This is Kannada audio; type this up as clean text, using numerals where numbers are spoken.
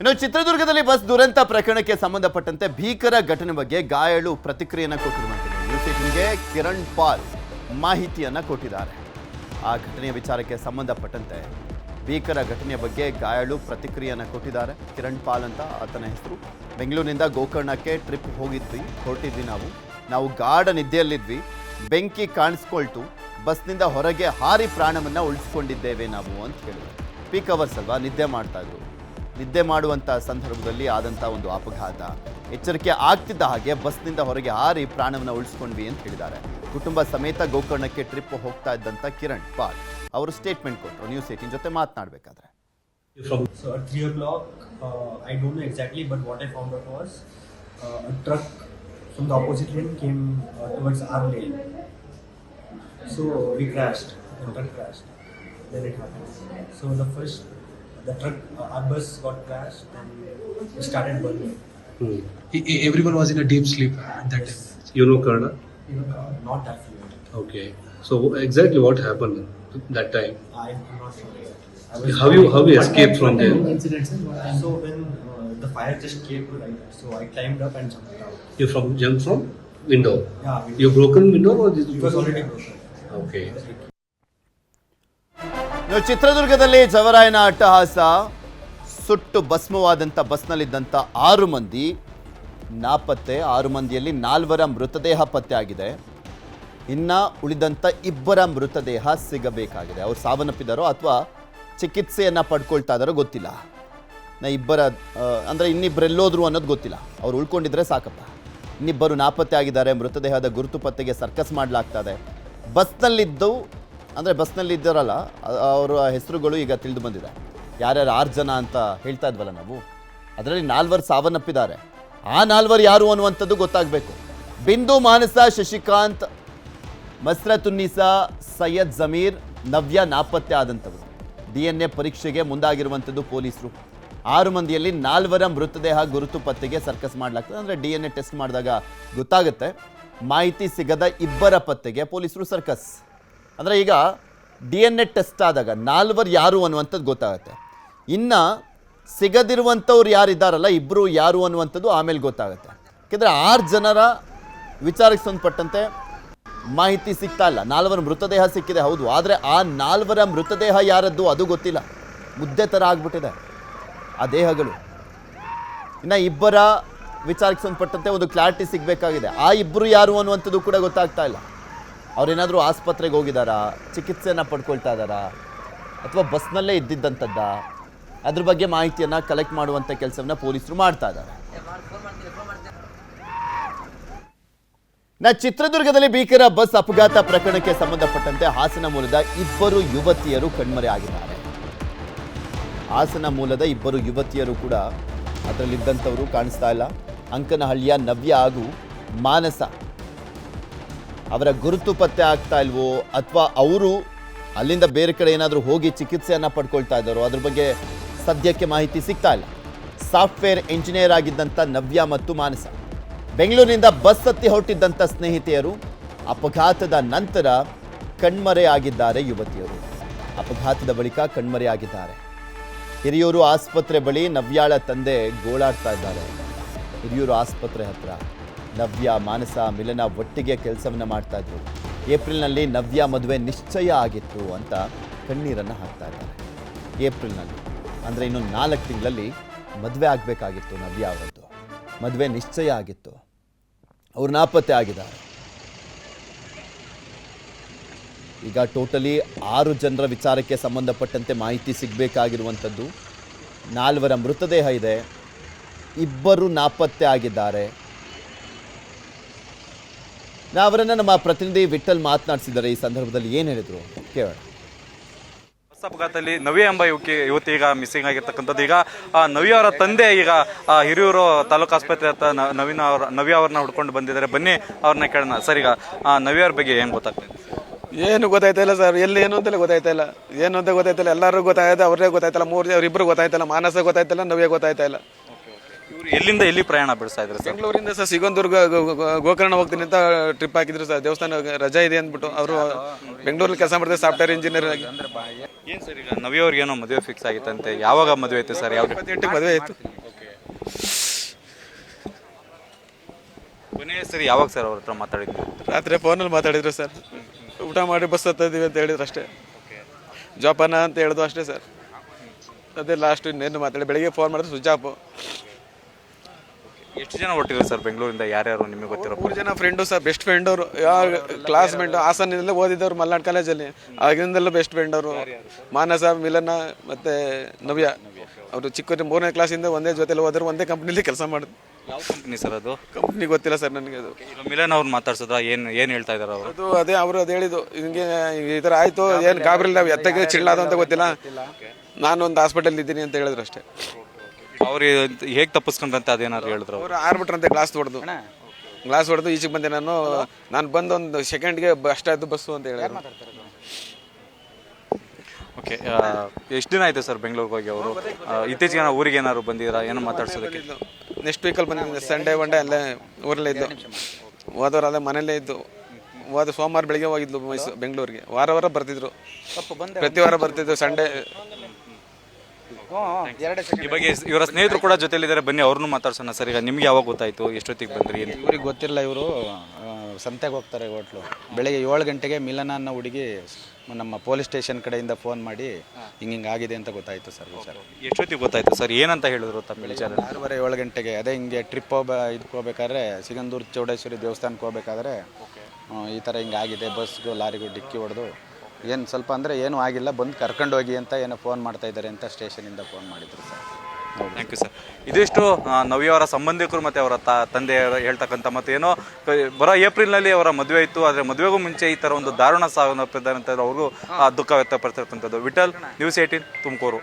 ಇನ್ನು ಚಿತ್ರದುರ್ಗದಲ್ಲಿ ಬಸ್ ದುರಂತ ಪ್ರಕರಣಕ್ಕೆ ಸಂಬಂಧಪಟ್ಟಂತೆ ಭೀಕರ ಘಟನೆ ಬಗ್ಗೆ ಗಾಯಾಳು ಪ್ರತಿಕ್ರಿಯೆಯನ್ನು ಕೊಟ್ಟಿರುವಂಥದ್ದು ನ್ಯೂಸ್ 18ಗೆ ಕಿರಣ್ ಪಾಲ್ ಮಾಹಿತಿಯನ್ನು ಕೊಟ್ಟಿದ್ದಾರೆ. ಆ ಘಟನೆಯ ವಿಚಾರಕ್ಕೆ ಸಂಬಂಧಪಟ್ಟಂತೆ ಭೀಕರ ಘಟನೆಯ ಬಗ್ಗೆ ಗಾಯಾಳು ಪ್ರತಿಕ್ರಿಯೆಯನ್ನು ಕೊಟ್ಟಿದ್ದಾರೆ. ಕಿರಣ್ ಪಾಲ್ ಅಂತ ಆತನ ಹೆಸರು. ಬೆಂಗಳೂರಿನಿಂದ ಗೋಕರ್ಣಕ್ಕೆ ಟ್ರಿಪ್ ಹೊರಟಿದ್ವಿ ನಾವು ಗಾಢ ನಿದ್ದೆಯಲ್ಲಿದ್ವಿ. ಬೆಂಕಿ ಕಾಣಿಸ್ಕೊಳ್ತು. ಬಸ್ನಿಂದ ಹೊರಗೆ ಹಾರಿ ಪ್ರಾಣವನ್ನು ಉಳಿಸ್ಕೊಂಡಿದ್ದೇವೆ ನಾವು ಅಂತ ಹೇಳಿದ್ರು. ಪೀಕ್ ಅವರ್ಸ್ ಅಲ್ವಾ, ನಿದ್ದೆ ಮಾಡುವಂಥ ಸಂದರ್ಭದಲ್ಲಿ ಆದಂಥ ಒಂದು ಅಪಘಾತ. ಎಚ್ಚರಿಕೆ ಆಗ್ತಿದ್ದ ಹಾಗೆ ಬಸ್ನಿಂದ ಹೊರಗೆ ಹಾರಿ ಪ್ರಾಣವನ್ನು ಉಳಿಸ್ಕೊಂಡ್ವಿ ಅಂತ ಹೇಳಿದ್ದಾರೆ. ಕುಟುಂಬ ಸಮೇತ ಗೋಕರ್ಣಕ್ಕೆ ಟ್ರಿಪ್ ಹೋಗ್ತಾ ಇದ್ದಂಥ ಕಿರಣ್ ಪಾಲ್ ಅವರು ಸ್ಟೇಟ್ಮೆಂಟ್ ಕೊಟ್ಟರು ನ್ಯೂಸ್ 18 ಜೊತೆ ಮಾತನಾಡಬೇಕಾದ್ರೆ. So at 3 o'clock, I don't know exactly, but what I found out was a truck from the opposite lane came towards our lane. So we crashed. The truck crashed. Then it happened. So the truck, our bus got crashed and it started burning. Everyone was in a deep sleep at that time. You know Kannada? Not that fluent. Okay. So exactly what happened that time? I'm not sure. How you escaped from there? So when the fire just came to light, so I climbed up and jumped out. You jumped from window? Yeah, window. You broken window or this? It was already broken. Okay. ಚಿತ್ರದುರ್ಗದಲ್ಲಿ ಜವರಾಯನ ಅಟ್ಟಹಾಸ. ಸುಟ್ಟು ಭಸ್ಮವಾದಂಥ ಬಸ್ನಲ್ಲಿದ್ದಂಥ 6 ಮಂದಿ ನಾಪತ್ತೆ. 6 ಮಂದಿಯಲ್ಲಿ 4 ಮೃತದೇಹ ಪತ್ತೆ ಆಗಿದೆ. ಇನ್ನು ಉಳಿದಂಥ 2 ಮೃತದೇಹ ಸಿಗಬೇಕಾಗಿದೆ. ಅವ್ರು ಸಾವನ್ನಪ್ಪಿದಾರೋ ಅಥವಾ ಚಿಕಿತ್ಸೆಯನ್ನು ಪಡ್ಕೊಳ್ತಾ ಇದ್ದಾರೋ ಗೊತ್ತಿಲ್ಲ. ಅಂದರೆ ಇನ್ನಿಬ್ಬರೆಲ್ಲೋದ್ರು ಅನ್ನೋದು ಗೊತ್ತಿಲ್ಲ. ಅವ್ರು ಉಳ್ಕೊಂಡಿದ್ರೆ ಸಾಕಪ್ಪ. ಇನ್ನಿಬ್ಬರು ನಾಪತ್ತೆ ಆಗಿದ್ದಾರೆ. ಮೃತದೇಹದ ಗುರುತು ಪತ್ತೆಗೆ ಸರ್ಕಸ್ ಮಾಡಲಾಗ್ತದೆ. ಬಸ್ನಲ್ಲಿದ್ದರಲ್ಲ ಅವರ ಹೆಸರುಗಳು ಈಗ ತಿಳಿದು ಬಂದಿದೆ. ಯಾರ್ಯಾರು 6 ಜನ ಅಂತ ಹೇಳ್ತಾ ಇದ್ವಲ್ಲ ನಾವು, ಅದರಲ್ಲಿ 4 ಸಾವನ್ನಪ್ಪಿದ್ದಾರೆ. ಆ 4 ಯಾರು ಅನ್ನುವಂಥದ್ದು ಗೊತ್ತಾಗಬೇಕು. ಬಿಂದು, ಮಾನಸ, ಶಶಿಕಾಂತ್, ಮಸ್ರತುನ್ನಿಸಾ, ಸೈಯದ್ ಜಮೀರ್, ನವ್ಯ ನಾಪತ್ತೆ ಆದಂಥವರು. DNA ಪರೀಕ್ಷೆಗೆ ಮುಂದಾಗಿರುವಂಥದ್ದು ಪೊಲೀಸರು. 6 ಮಂದಿಯಲ್ಲಿ 4 ಮೃತದೇಹ ಗುರುತು ಪತ್ತೆಗೆ ಸರ್ಕಸ್ ಮಾಡಲಾಗ್ತದೆ. ಅಂದರೆ DNA ಟೆಸ್ಟ್ ಮಾಡಿದಾಗ ಗೊತ್ತಾಗುತ್ತೆ. ಮಾಹಿತಿ ಸಿಗದ 2 ಪತ್ತೆಗೆ ಪೊಲೀಸರು ಸರ್ಕಸ್. ಅಂದರೆ ಈಗ DNA ಟೆಸ್ಟ್ ಆದಾಗ 4 ಯಾರು ಅನ್ನುವಂಥದ್ದು ಗೊತ್ತಾಗುತ್ತೆ. ಇನ್ನು ಸಿಗದಿರುವಂಥವ್ರು ಯಾರಿದ್ದಾರಲ್ಲ, 2 ಯಾರು ಅನ್ನುವಂಥದ್ದು ಆಮೇಲೆ ಗೊತ್ತಾಗುತ್ತೆ. ಯಾಕೆಂದರೆ 6 ಜನರ ವಿಚಾರಕ್ಕೆ ಸಂಬಂಧಪಟ್ಟಂತೆ ಮಾಹಿತಿ ಸಿಗ್ತಾ ಇಲ್ಲ. 4 ಮೃತದೇಹ ಸಿಕ್ಕಿದೆ ಹೌದು, ಆದರೆ ಆ 4 ಮೃತದೇಹ ಯಾರದ್ದು ಅದು ಗೊತ್ತಿಲ್ಲ. ಮುದ್ದೆ ಥರ ಆಗ್ಬಿಟ್ಟಿದೆ ಆ ದೇಹಗಳು. ಇನ್ನು 2 ವಿಚಾರಕ್ಕೆ ಸಂಬಂಧಪಟ್ಟಂತೆ ಒಂದು ಕ್ಲಾರಿಟಿ ಸಿಗಬೇಕಾಗಿದೆ. ಆ 2 ಯಾರು ಅನ್ನುವಂಥದ್ದು ಕೂಡ ಗೊತ್ತಾಗ್ತಾ ಇಲ್ಲ. ಅವರೇನಾದರೂ ಆಸ್ಪತ್ರೆಗೆ ಹೋಗಿದ್ದಾರಾ, ಚಿಕಿತ್ಸೆಯನ್ನು ಪಡ್ಕೊಳ್ತಾ ಇದ್ದಾರಾ, ಅಥವಾ ಬಸ್ನಲ್ಲೇ ಇದ್ದಿದ್ದಂಥದ್ದ, ಅದ್ರ ಬಗ್ಗೆ ಮಾಹಿತಿಯನ್ನು ಕಲೆಕ್ಟ್ ಮಾಡುವಂಥ ಕೆಲಸವನ್ನು ಪೊಲೀಸರು ಮಾಡ್ತಾ ಇದ್ದಾರೆ. ಚಿತ್ರದುರ್ಗದಲ್ಲಿ ಭೀಕರ ಬಸ್ ಅಪಘಾತ ಪ್ರಕರಣಕ್ಕೆ ಸಂಬಂಧಪಟ್ಟಂತೆ ಹಾಸನ ಮೂಲದ 2 ಯುವತಿಯರು ಕಣ್ಮರೆಯಾಗಿದ್ದಾರೆ. ಹಾಸನ ಮೂಲದ 2 ಯುವತಿಯರು ಕೂಡ ಅದರಲ್ಲಿದ್ದಂಥವರು ಕಾಣಿಸ್ತಾ ಇಲ್ಲ. ಅಂಕನಹಳ್ಳಿಯ ನವ್ಯ ಹಾಗೂ ಮಾನಸ. ಅವರ ಗುರುತು ಪತ್ತೆ ಆಗ್ತಾ ಇಲ್ವೋ ಅಥವಾ ಅವರು ಅಲ್ಲಿಂದ ಬೇರೆ ಕಡೆ ಏನಾದರೂ ಹೋಗಿ ಚಿಕಿತ್ಸೆಯನ್ನು ಪಡ್ಕೊಳ್ತಾ ಇದ್ದಾರೋ ಅದ್ರ ಬಗ್ಗೆ ಸದ್ಯಕ್ಕೆ ಮಾಹಿತಿ ಸಿಗ್ತಾ ಇಲ್ಲ. ಸಾಫ್ಟ್ವೇರ್ ಇಂಜಿನಿಯರ್ ಆಗಿದ್ದಂಥ ನವ್ಯ ಮತ್ತು ಮಾನಸ ಬೆಂಗಳೂರಿನಿಂದ ಬಸ್ ಹತ್ತಿ ಹೊರಟಿದ್ದಂಥ ಸ್ನೇಹಿತೆಯರು ಅಪಘಾತದ ನಂತರ ಕಣ್ಮರೆಯಾಗಿದ್ದಾರೆ. ಯುವತಿಯರು ಅಪಘಾತದ ಬಳಿಕ ಕಣ್ಮರೆಯಾಗಿದ್ದಾರೆ. ಹಿರಿಯೂರು ಆಸ್ಪತ್ರೆ ಬಳಿ ನವ್ಯಾಳ ತಂದೆ ಗೋಳಾಡ್ತಾ ಇದ್ದಾರೆ. ಹಿರಿಯೂರು ಆಸ್ಪತ್ರೆ ಹತ್ರ ನವ್ಯ, ಮಾನಸ, ಮಿಲನ ಒಟ್ಟಿಗೆ ಕೆಲಸವನ್ನು ಮಾಡ್ತಾ ಇದ್ರು. ಏಪ್ರಿಲ್ನಲ್ಲಿ ನವ್ಯ ಮದುವೆ ನಿಶ್ಚಯ ಆಗಿತ್ತು ಅಂತ ಕಣ್ಣೀರನ್ನು ಹಾಕ್ತಾ ಇದ್ದಾರೆ. ಏಪ್ರಿಲ್ನಲ್ಲಿ ಅಂದರೆ ಇನ್ನು 4 ತಿಂಗಳಲ್ಲಿ ಮದುವೆ ಆಗಬೇಕಾಗಿತ್ತು. ನವ್ಯ ಅವರದ್ದು ಮದುವೆ ನಿಶ್ಚಯ ಆಗಿತ್ತು. ಅವರು ನಾಪತ್ತೆ ಆಗಿದ್ದಾರೆ. ಈಗ ಟೋಟಲಿ 6 ಜನರ ವಿಚಾರಕ್ಕೆ ಸಂಬಂಧಪಟ್ಟಂತೆ ಮಾಹಿತಿ ಸಿಗಬೇಕಾಗಿರುವಂಥದ್ದು. 4 ಮೃತದೇಹ ಇದೆ, 2 ನಾಪತ್ತೆ ಆಗಿದ್ದಾರೆ. ಅವರನ್ನು ನಮ್ಮ ಪ್ರತಿನಿಧಿ ವಿಠಲ್ ಮಾತನಾಡಿಸಿದ್ದಾರೆ. ಈ ಸಂದರ್ಭದಲ್ಲಿ ಏನು ಹೇಳಿದ್ರು ಕೇಳೋಣ. ಬಸ್ ಅಪಘಾತದಲ್ಲಿ ನವ್ಯ ಎಂಬ ಯುವತಿ ಈಗ ಮಿಸ್ಸಿಂಗ್ ಆಗಿರ್ತಕ್ಕಂಥದ್ದು. ಈಗ ನವ್ಯ ಅವರ ತಂದೆ ಈಗ ಹಿರಿಯೂರು ತಾಲೂಕು ಆಸ್ಪತ್ರೆ ಹತ್ರ ನವ್ಯ ಅವ್ರನ್ನ ಹುಡ್ಕೊಂಡು ಬಂದಿದ್ದಾರೆ. ಬನ್ನಿ ಅವ್ರನ್ನ ಕೇಳೋಣ. ಸರ್, ಈಗ ನವ್ಯ ಅವ್ರ ಬಗ್ಗೆ ಏನು ಗೊತ್ತಾಗ್ತದೆ? ಏನು ಗೊತ್ತಾಯ್ತಾ ಇಲ್ಲ ಸರ್, ಎಲ್ಲಿ ಏನು ಅಂತಲೇ ಗೊತ್ತಾಯ್ತಾ ಇಲ್ಲ. ಏನು ಅಂತ ಗೊತ್ತಾಯ್ತಿಲ್ಲ. ಎಲ್ಲರೂ ಗೊತ್ತಾಯ್ತು, ಅವ್ರೇ ಗೊತ್ತಾಯ್ತಲ್ಲ. 3 ಅವರಿಬ್ಬರು ಗೊತ್ತಾಯ್ತಲ್ಲ. ಮಾನಸ ಗೊತ್ತಾಯ್ತಲ್ಲ, ನವ್ಯ ಗೊತ್ತಾಯ್ತಾ ಇಲ್ಲ. ಇವರು ಎಲ್ಲಿಂದ ಎಲ್ಲಿ ಪ್ರಯಾಣ ಬೆಳೆಸ್ತಾ ಇದ್ರು ಸರ್? ಬೆಂಗಳೂರಿಂದ ಸರ್ ಸಿಗಂದೂರ್ಗ ಗೋಕರ್ಣ ಹೋಗ್ತೀನಿ ಅಂತ ಟ್ರಿಪ್ ಹಾಕಿದ್ರು ಸರ್. ದೇವಸ್ಥಾನ ರಜಾ ಇದೆ ಅಂದ್ಬಿಟ್ಟು ಅವರು ಬೆಂಗಳೂರಲ್ಲಿ ಕೆಲಸ ಮಾಡ್ತಾರೆ ಸಾಫ್ಟ್ವೇರ್ ಇಂಜಿನಿಯರ್ ಆಗಿ. ಏನು ಸರ್, ಈಗ ನವ್ಯ ಅವ್ರಿಗೆ ಏನೋ ಮದುವೆ ಫಿಕ್ಸ್ ಆಗಿತ್ತಂತೆ. ಯಾವಾಗ ಮದುವೆ ಆಯ್ತು ಸರ್? ಯಾವ 28ಕ್ಕೆ ಮದುವೆ ಆಯಿತು. ಕೊನೆಯ ಸರಿ ಯಾವಾಗ ಸರ್ ಅವ್ರ ಹತ್ರ ಮಾತಾಡಿದ್ದು? ರಾತ್ರಿ ಫೋನಲ್ಲಿ ಮಾತಾಡಿದ್ರು ಸರ್. ಊಟ ಮಾಡಿ ಬಸ್ ಹತ್ತಿದ್ದೀವಿ ಅಂತ ಹೇಳಿದ್ರು ಅಷ್ಟೇ. ಜೋಪಾನ ಅಂತ ಹೇಳಿದ್ರು ಅಷ್ಟೇ ಸರ್. ಅದೇ ಲಾಸ್ಟ್, ಇನ್ನೇನು ಮಾತಾಡಿ. ಬೆಳಿಗ್ಗೆ ಫೋನ್ ಮಾಡಿದ್ರೆ ಸ್ವಿಚ್ ಆಫು. ಎಷ್ಟು ಜನ ಒಟ್ಟಿದ್ರು ಸರ್ ಬೆಂಗಳೂರಿಂದ? ಯಾರ್ಯಾರು ನಿಮಗೆ ಗೊತ್ತಿರೋ? 3 ಜನ ಫ್ರೆಂಡು ಸರ್, ಬೆಸ್ಟ್ ಫ್ರೆಂಡ್ ಅವರು, ಯಾವ ಕ್ಲಾಸ್ಮೇಟ್, ಹಾಸನದಲ್ಲೇ ಓದಿದ್ದವ್ರು ಮಲ್ನಾಡ್ ಕಾಲೇಜಲ್ಲಿ. ಆಗಿಂದಲೂ ಬೆಸ್ಟ್ ಫ್ರೆಂಡ್ ಅವರು. ಮಾನಸ, ಮಿಲನ ಮತ್ತು ನವ್ಯ ಅವರು ಚಿಕ್ಕ 3ನೇ ಕ್ಲಾಸಿಂದ ಒಂದೇ ಜೊತೆಲಿ ಹೋದ್ರು, ಒಂದೇ ಕಂಪ್ನಿಲಿ ಕೆಲಸ ಮಾಡಿದ್ರು. ಯಾವ ಕಂಪ್ನಿ ಸರ್ ಅದು? ಕಂಪ್ನಿ ಗೊತ್ತಿಲ್ಲ ಸರ್ ನನಗೆ ಅದು. ಈಗ ಮಿಲನ್ ಅವ್ರು ಮಾತಾಡ್ಸೋದ್ರ? ಏನು ಹೇಳ್ತಾ ಇದಾರೆ ಅವರು? ಅದು ಅದೇ ಅವರು ಅದು ಹೇಳಿದ್ದು, ಹಿಂಗೆ ಈ ಥರ ಆಯಿತು, ಏನು ಗಾಬರಿ ಇಲ್ಲ, ಎತ್ತಗೆ ಚಿಳ್ಳಾದ ಅಂತ ಗೊತ್ತಿಲ್ಲ, ನಾನು ಒಂದು ಹಾಸ್ಪಿಟಲ್ ಇದ್ದೀನಿ ಅಂತ ಹೇಳಿದ್ರು ಅಷ್ಟೇ. ಅವ್ರು ಹೇಗೆ ತಪ್ಪಿಸ್ಕೊಂಡ್ರಂತೆ ಅದೇನಾದ್ರು ಹೇಳಿದ್ರು? ಅವರು ಆರ್ಬಿಟ್ರಂತೆ ಗ್ಲಾಸ್ ಹೊಡೆದು ಈಚೆಗೆ ಬಂದೆ. ನಾನು ಬಂದು ಒಂದು ಸೆಕೆಂಡ್ಗೆ ಅಷ್ಟಾಯ್ತು ಬಸ್ಸು ಅಂತ ಹೇಳಿದ್ರು. ಓಕೆ, ಎಷ್ಟು ದಿನ ಆಯಿತು ಸರ್ ಬೆಂಗಳೂರಿಗೆ ಹೋಗಿ ಅವರು? ಇತ್ತೀಚೆಗೆ ಊರಿಗೆ ಏನಾದ್ರು ಬಂದಿದ್ದೀರಾ? ಏನೋ ಮಾತಾಡ್ಸೋದಕ್ಕೆ? ನೆಕ್ಸ್ಟ್ ವೀಕಲ್ಲಿ ಬಂದಿದ್ದೀನಿ. ಸಂಡೇ ಒನ್ ಡೇ ಅಲ್ಲೇ ಊರಲ್ಲೇ ಇದ್ದು. ಹೋದವ್ರು ಅಲ್ಲೇ ಮನೇಲೇ ಇದ್ದು. ಹೋದ ಸೋಮವಾರ ಬೆಳಿಗ್ಗೆ ಹೋಗಿದ್ಲು ಬೆಂಗಳೂರಿಗೆ. ವಾರ ಬರ್ತಿದ್ರು, ಪ್ರತಿ ವಾರ ಬರ್ತಿದ್ರು ಸಂಡೇ. ಈ ಬಗ್ಗೆ ಇವರ ಸ್ನೇಹಿತರು ಕೂಡ ಜೊತೆಲಿದ್ದಾರೆ, ಬನ್ನಿ ಅವ್ರನ್ನೂ ಮಾತಾಡ್ಸೋಣ ಸರ್. ಈಗ ನಿಮ್ಗೆ ಯಾವಾಗ ಗೊತ್ತಾಯ್ತು? ಎಷ್ಟೊತ್ತಿಗೆ ಬಂದ್ರಿ? ಇವ್ರಿಗೆ ಗೊತ್ತಿಲ್ಲ. ಇವರು ಸಂತೆಗೆ ಹೋಗ್ತಾರೆ ಹೋಟ್ಲು. ಬೆಳಗ್ಗೆ 7 ಗಂಟೆಗೆ ಮಿಲನ ಅನ್ನೋ ಹುಡುಗಿ ನಮ್ಮ ಪೊಲೀಸ್ ಸ್ಟೇಷನ್ ಕಡೆಯಿಂದ ಫೋನ್ ಮಾಡಿ ಹಿಂಗೆ ಆಗಿದೆ ಅಂತ ಗೊತ್ತಾಯಿತು ಸರ್ ವಿಚಾರ. ಎಷ್ಟೊತ್ತಿಗೆ ಗೊತ್ತಾಯ್ತು ಸರ್? ಏನಂತ ಹೇಳಿದ್ರು ತಮ್ಮ ವಿಚಾರ? 6:30 7 ಗಂಟೆಗೆ. ಅದೇ ಹಿಂಗೆ ಟ್ರಿಪ್ ಇದಕ್ಕೆ ಹೋಗ್ಬೇಕಾದ್ರೆ, ಸಿಗಂದೂರು ಚೌಡೇಶ್ವರಿ ದೇವಸ್ಥಾನಕ್ಕೆ ಹೋಗ್ಬೇಕಾದ್ರೆ ಈ ಥರ ಹಿಂಗೆ ಆಗಿದೆ, ಬಸ್ಗೂ ಲಾರಿಗೂ ಡಿಕ್ಕಿ ಹೊಡೆದು, ಏನು ಸ್ವಲ್ಪ ಅಂದರೆ ಏನೂ ಆಗಿಲ್ಲ, ಬಂದು ಕರ್ಕೊಂಡು ಹೋಗಿ ಅಂತ ಏನೋ ಫೋನ್ ಮಾಡ್ತಾ ಇದ್ದಾರೆ ಅಂತ ಸ್ಟೇಷನಿಂದ ಫೋನ್ ಮಾಡಿದ್ರು ಸರ್. Thank you sir. ಇದಿಷ್ಟು ನವ್ಯ ಅವರ ಸಂಬಂಧಿಕರು ಮತ್ತು ಅವರ ತಂದೆ ಹೇಳ್ತಕ್ಕಂಥ, ಮತ್ತು ಏನೋ ಬರೋ ಏಪ್ರಿಲ್ನಲ್ಲಿ ಅವರ ಮದುವೆ ಇತ್ತು, ಆದರೆ ಮದುವೆಗೂ ಮುಂಚೆ ಈ ಥರ ಒಂದು ದಾರುಣ ಸಾವನ್ನಪ್ಪಿದ್ದಾರೆ ಅಂತ ಅವ್ರಿಗೂ ದುಃಖ ವ್ಯಕ್ತಪಡಿಸಿರ್ತಕ್ಕಂಥದ್ದು. ವಿಠಲ್, ನ್ಯೂಸ್ 18, ತುಮಕೂರು.